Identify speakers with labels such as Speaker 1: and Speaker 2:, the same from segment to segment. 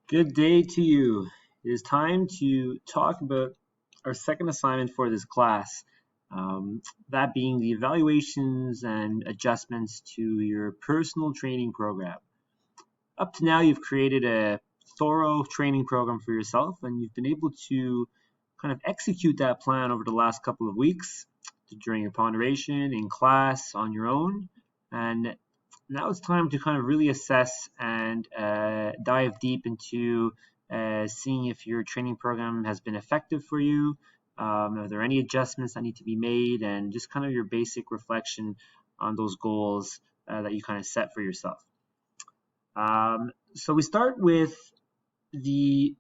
Speaker 1: Good day to you. It is time to talk about our second assignment for this class, that being the evaluations and adjustments to your personal training program. Up to now, you've created a thorough training program for yourself, and you've been able to kind of execute that plan over the last couple of weeks during your ponderation, in class, on your own. And now it's time to kind of really assess and dive deep into seeing if your training program has been effective for you. Are there any adjustments that need to be made, and just kind of your basic reflection on those goals that you kind of set for yourself. So we start with the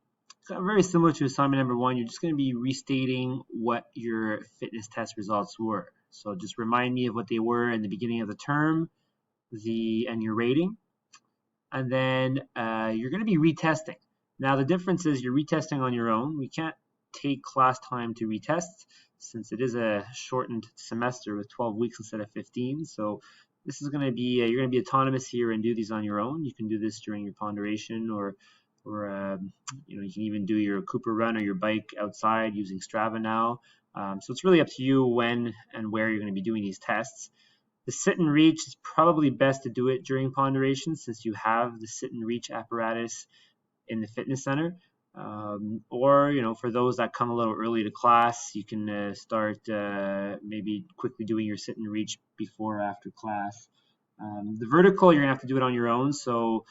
Speaker 1: very similar to assignment number one. You're just going to be restating what your fitness test results were. So just remind me of what they were in the beginning of the term, and your rating, and then you're going to be retesting. Now the difference is you're retesting on your own. We can't take class time to retest since it is a shortened semester with 12 weeks instead of 15. So this is going to be you're going to be autonomous here and do these on your own. You can do this during your ponderation, or you can even do your Cooper run or your bike outside using Strava now. So it's really up to you when and where you're going to be doing these tests. The sit and reach is probably best to do it during ponderation since you have the sit and reach apparatus in the fitness center. Or for those that come a little early to class, you can start maybe quickly doing your sit and reach before or after class. The vertical, you're gonna have to do it on your own. So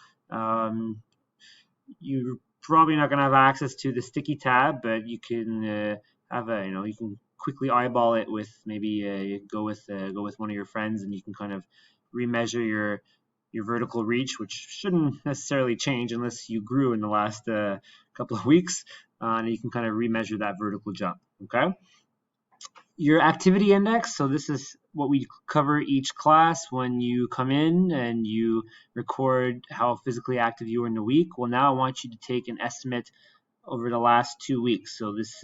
Speaker 1: you're probably not gonna have access to the sticky tab, but you can you can quickly eyeball it with maybe go with one of your friends, and you can kind of remeasure your vertical reach, which shouldn't necessarily change unless you grew in the last couple of weeks, and you can kind of remeasure that vertical jump. Okay. Your activity index, so this is what we cover each class when you come in and you record how physically active you were in the week. Well, now I want you to take an estimate over the last 2 weeks. So this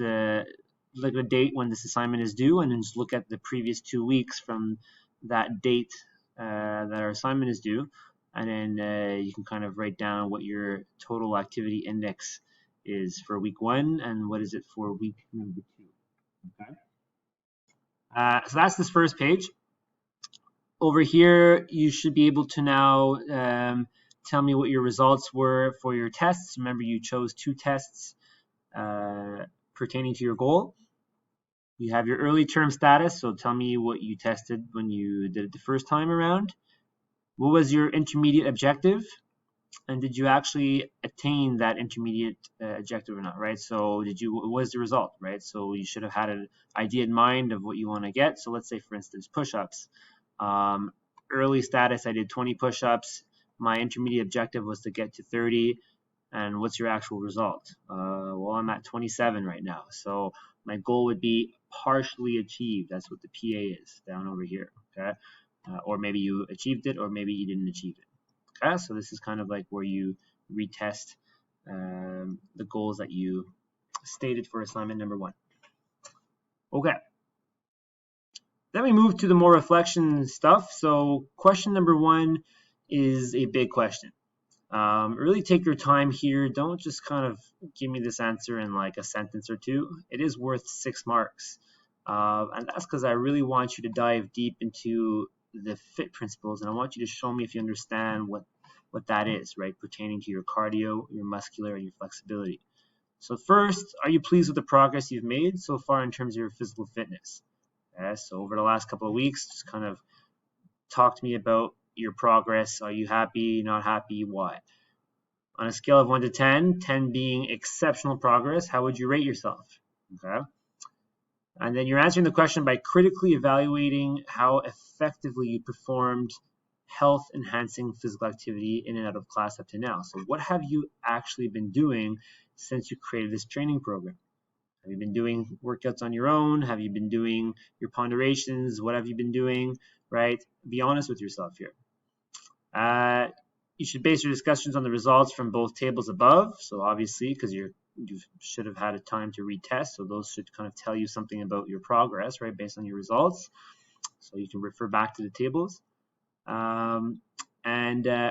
Speaker 1: like a date when this assignment is due, and then just look at the previous 2 weeks from that date that our assignment is due, and then you can kind of write down what your total activity index is for week 1 and what is it for week number 2. Okay. So that's this first page. Over here, you should be able to now tell me what your results were for your tests. Remember, you chose 2 tests pertaining to your goal. You have your early term status, so tell me what you tested when you did it the first time around. What was your intermediate objective? And did you actually attain that intermediate objective or not, right? So what was the result, right? So you should have had an idea in mind of what you want to get. So let's say, for instance, push-ups. Early status, I did 20 push-ups. My intermediate objective was to get to 30. And what's your actual result? Well, I'm at 27 right now. So my goal would be partially achieved. That's what the PA is down over here, okay? Or maybe you achieved it, or maybe you didn't achieve it. Okay, so this is kind of like where you retest the goals that you stated for assignment number 1. Okay. Then we move to the more reflection stuff. So question number 1 is a big question. Really take your time here. Don't just kind of give me this answer in like a sentence or 2. It is worth 6 marks. And that's because I really want you to dive deep into the FIT principles, and I want you to show me if you understand what that is, right, pertaining to your cardio, your muscular, and your flexibility. So first, are you pleased with the progress you've made so far in terms of your physical fitness? So over the last couple of weeks, just kind of talk to me about your progress. Are you happy, not happy, why? On a scale of 1 to 10, 10 being exceptional progress, how would you rate yourself? Okay. And then you're answering the question by critically evaluating how effectively you performed health-enhancing physical activity in and out of class up to now. So what have you actually been doing since you created this training program? Have you been doing workouts on your own? Have you been doing your ponderations? What have you been doing, right? Be honest with yourself here. You should base your discussions on the results from both tables above. So obviously, because you should have had a time to retest, so those should kind of tell you something about your progress, right, based on your results. So you can refer back to the tables. And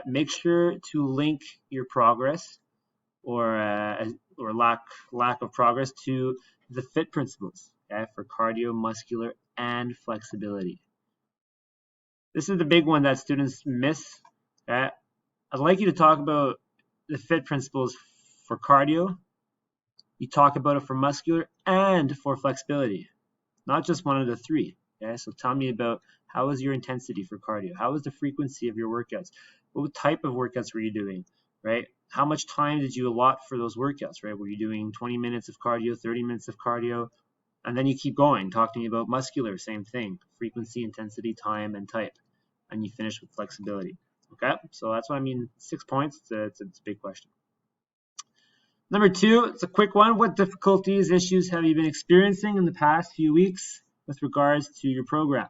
Speaker 1: make sure to link your progress or lack of progress to the FIT principles, okay, for cardio, muscular, and flexibility. This is the big one that students miss. Okay? I'd like you to talk about the FIT principles for cardio. You talk about it for muscular and for flexibility, not just one of the three. Okay, so tell me about how was your intensity for cardio? How was the frequency of your workouts? What type of workouts were you doing, right? How much time did you allot for those workouts, right? Were you doing 20 minutes of cardio, 30 minutes of cardio? And then you keep going, talking about muscular, same thing, frequency, intensity, time, and type. And you finish with flexibility. Okay, so that's what I mean, 6 points. It's a big question. Number 2, it's a quick one. What difficulties, issues have you been experiencing in the past few weeks with regards to your program?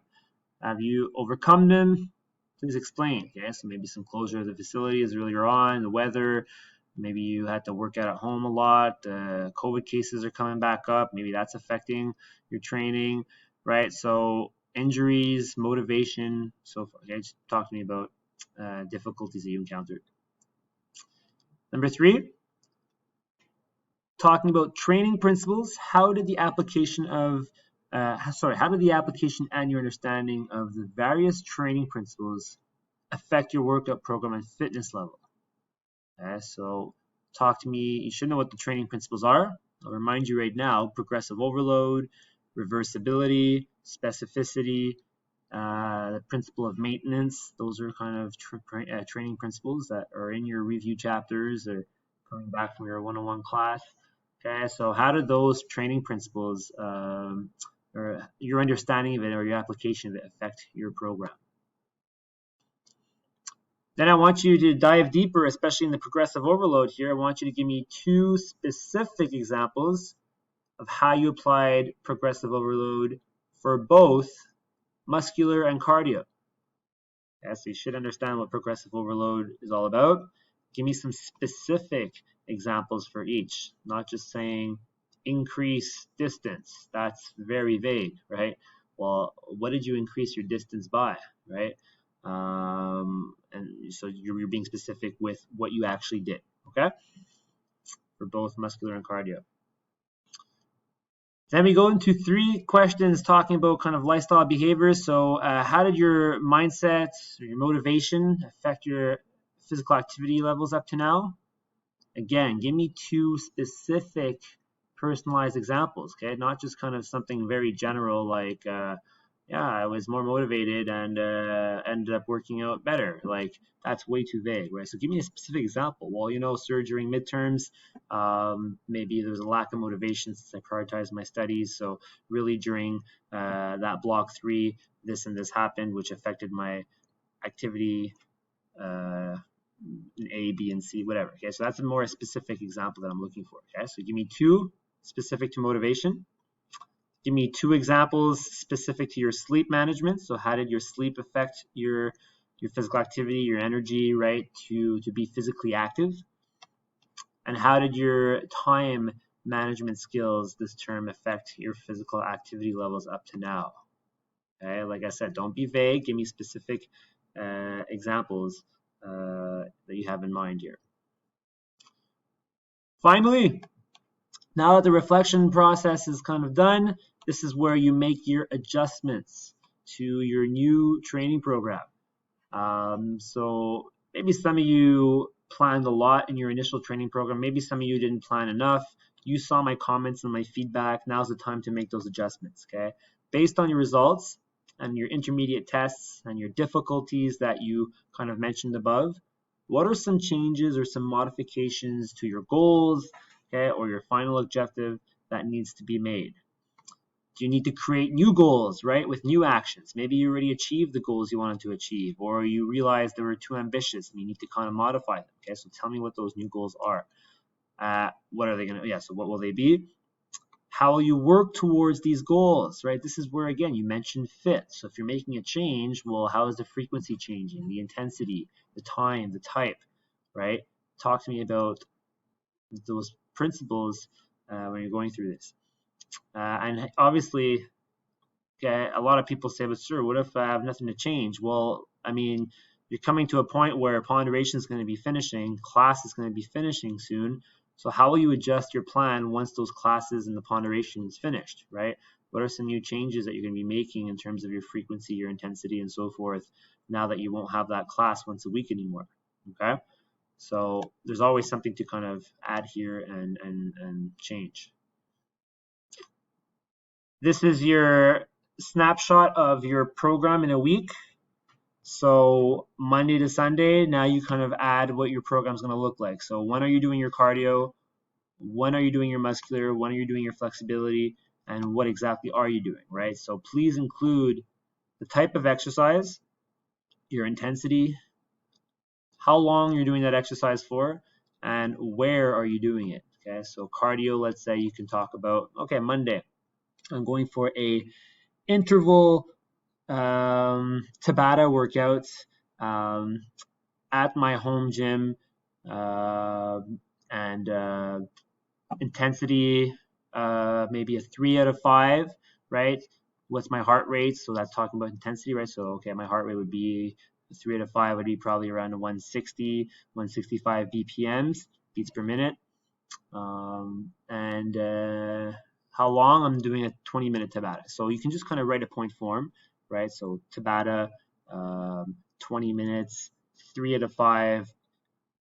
Speaker 1: Have you overcome them? Please explain. Okay, so maybe some closure of the facilities earlier on, the weather, maybe you had to work out at home a lot, COVID cases are coming back up, maybe that's affecting your training, right? So injuries, motivation, so forth. Okay, just talk to me about difficulties that you encountered. Number 3, talking about training principles. How did the application and your understanding of the various training principles affect your workout program and fitness level? Okay, so talk to me. You should know what the training principles are. I'll remind you right now: progressive overload, reversibility, specificity, the principle of maintenance. Those are kind of training principles that are in your review chapters or coming back from your 101 class. Okay, so how did those training principles or your understanding of it or your application of it affect your program? Then I want you to dive deeper, especially in the progressive overload here. I want you to give me 2 specific examples of how you applied progressive overload for both muscular and cardio. Okay, so you should understand what progressive overload is all about. Give me some specific examples for each, not just saying increase distance. That's very vague, right? Well, what did you increase your distance by, right? And so you're being specific with what you actually did, okay? For both muscular and cardio. Then we go into 3 questions talking about kind of lifestyle behaviors. So how did your mindset or your motivation affect your physical activity levels up to now? Again, give me 2 specific personalized examples, okay? Not just kind of something very general like, I was more motivated and ended up working out better. Like, that's way too vague, right? So give me a specific example. Well, sir, during midterms, maybe there was a lack of motivation since I prioritized my studies. So really during that block 3, this and this happened, which affected my activity A, B, and C, whatever. Okay, so that's a more specific example that I'm looking for. Okay, so give me 2 specific to motivation. Give me 2 examples specific to your sleep management. So how did your sleep affect your physical activity, your energy, right, to be physically active? And how did your time management skills, this term, affect your physical activity levels up to now? Okay, like I said, don't be vague. Give me specific examples that you have in mind here. Finally, now that the reflection process is kind of done, this is where you make your adjustments to your new training program. So maybe some of you planned a lot in your initial training program. Maybe some of you didn't plan enough. You saw my comments and my feedback. Now's the time to make those adjustments, okay? Based on your results and your intermediate tests and your difficulties that you kind of mentioned above, what are some changes or some modifications to your goals, okay, or your final objective that needs to be made? Do you need to create new goals, right, with new actions? Maybe you already achieved the goals you wanted to achieve, or you realized they were too ambitious and you need to kind of modify them. Okay, so tell me what those new goals are. What are they going to, so what will they be? How will you work towards these goals, right? This is where, again, you mentioned fit. So if you're making a change, well, how is the frequency changing, the intensity, the time, the type, right? Talk to me about those principles when you're going through this. And obviously, okay, a lot of people say, but sir, what if I have nothing to change? Well, I mean, you're coming to a point where ponderation is going to be finishing, class is going to be finishing soon, So how will you adjust your plan once those classes and the ponderation is finished, right? What are some new changes that you're going to be making in terms of your frequency, your intensity, and so forth, now that you won't have that class once a week anymore, okay? So there's always something to kind of add here and change. This is your snapshot of your program in a week. So Monday to Sunday, now you kind of add what your program is going to look like. So when are you doing your cardio? When are you doing your muscular? When are you doing your flexibility? And what exactly are you doing, right? So please include the type of exercise, your intensity, how long you're doing that exercise for, and where are you doing it, okay? So cardio, let's say you can talk about, okay, Monday, I'm going for a interval Tabata workouts at my home gym, and intensity maybe a 3 out of 5, right? What's my heart rate? So that's talking about intensity, right? So okay, my heart rate would be 3 out of 5 would be probably around 160, 165 BPMs, beats per minute. And how long? I'm doing a 20-minute Tabata. So you can just kind of write a point form, right? So Tabata, 20 minutes, 3 out of 5,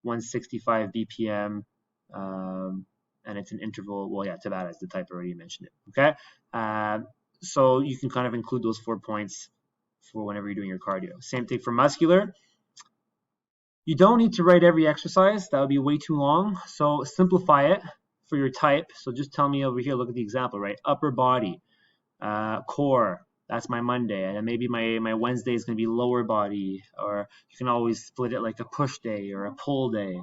Speaker 1: 165 BPM, and it's an interval. Well, yeah, Tabata is the type, I already mentioned it, okay? So you can kind of include those 4 points for whenever you're doing your cardio. Same thing for muscular. You don't need to write every exercise. That would be way too long. So simplify it for your type. So just tell me over here, look at the example, right? Upper body, core, that's my Monday. And then maybe my Wednesday is going to be lower body, or you can always split it like a push day or a pull day.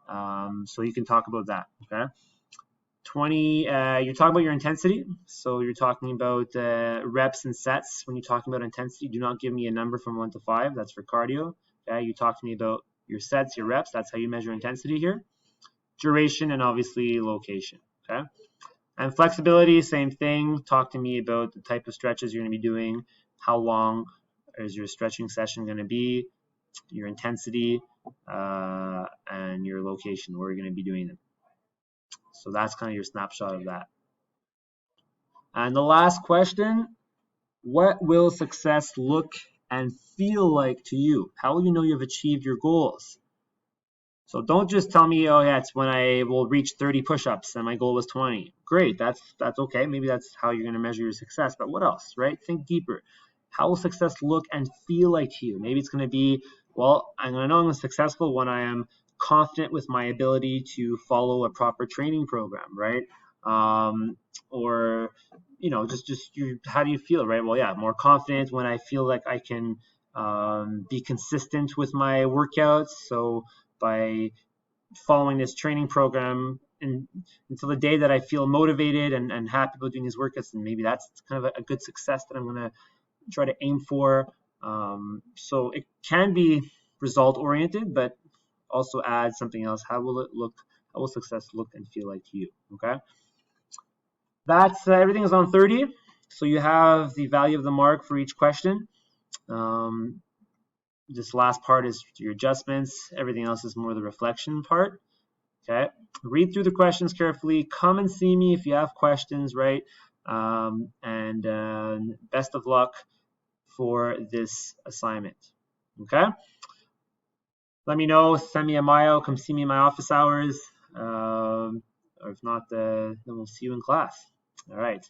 Speaker 1: So you can talk about that, okay? 20, you're talking about your intensity. So you're talking about reps and sets. When you're talking about intensity, do not give me a number from 1 to 5. That's for cardio. Okay, you talk to me about your sets, your reps. That's how you measure intensity here. Duration and obviously location. Okay, and flexibility, same thing. Talk to me about the type of stretches you're going to be doing. How long is your stretching session going to be? Your intensity and your location, where you're going to be doing them. So that's kind of your snapshot of that. And the last question, what will success look and feel like to you? How will you know you've achieved your goals? So don't just tell me, oh yeah, it's when I will reach 30 push-ups and my goal was 20. Great, that's okay. Maybe that's how you're going to measure your success. But what else, right? Think deeper. How will success look and feel like to you? Maybe it's going to be, well, I'm going to know I'm successful when I am confident with my ability to follow a proper training program, right? Or just how do you feel, right? Well, yeah, more confident when I feel like I can be consistent with my workouts. So by following this training program until the day that I feel motivated and happy about doing these workouts, and maybe that's kind of a good success that I'm going to try to aim for. So it can be result oriented, but also add something else. How will it look? How will success look and feel like to you? Okay. That's everything is on 30. So you have the value of the mark for each question. This last part is your adjustments. Everything else is more the reflection part. Okay. Read through the questions carefully. Come and see me if you have questions, right? And best of luck for this assignment. Okay. Let me know. Send me a mail. Come see me in my office hours. Or if not, then we'll see you in class. All right.